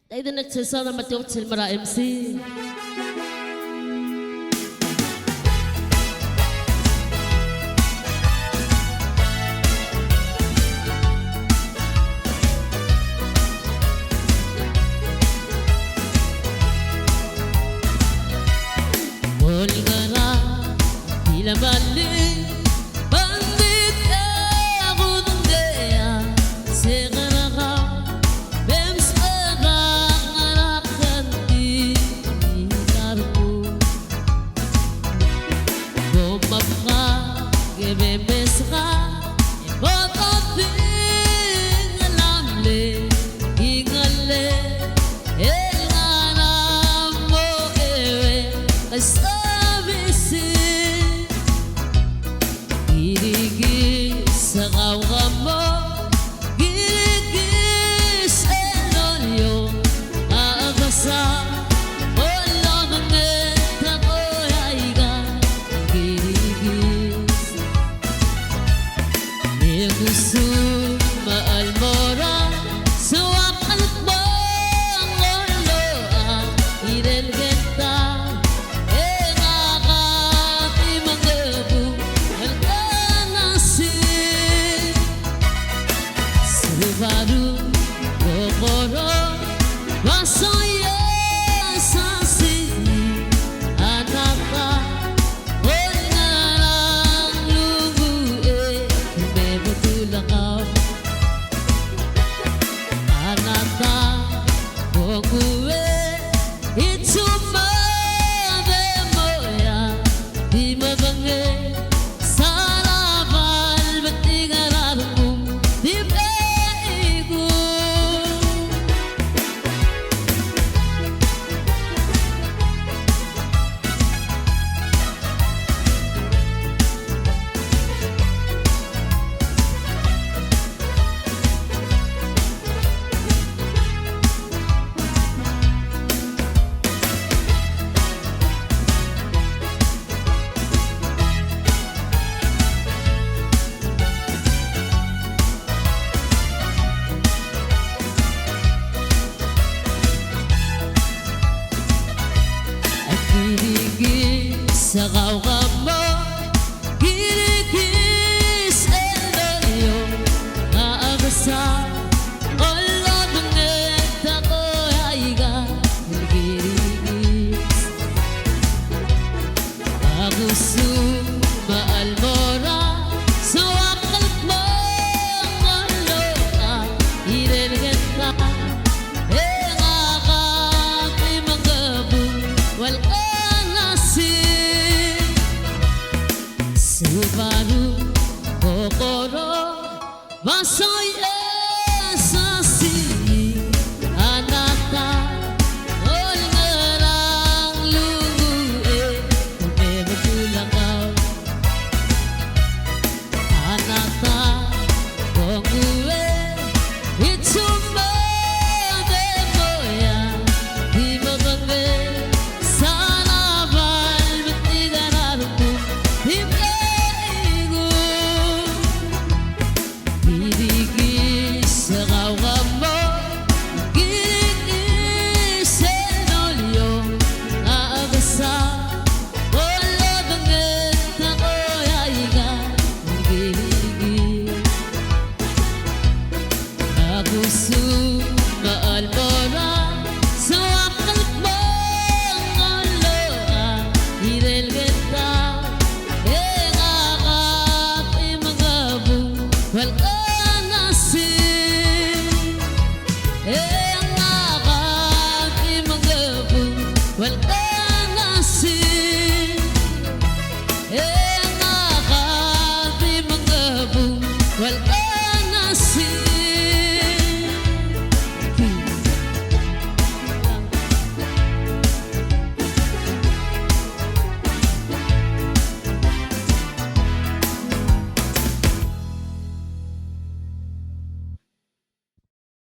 Đây là chơi sao mà tiêu trên mà MC. Volgara,ila bali. Baru kokoro wasoya sasi anaka onarang lugu bebetulakaw anaka kokuwe itsuma bemoya di mabange sarabal betigararung di sa kawkab mo, kirikis elayo, naabasa, olo bangit ako haiga, kirikis. Agusto maalmora, sa wakalap mo, aloha, irelget ka, ngakak imang gabu, walka Baru kokoro wasoya sasi anaka onarang lugu bebetulakaw anaka kokuwe itsuma bemoya di mabange sarabal betigararung di Well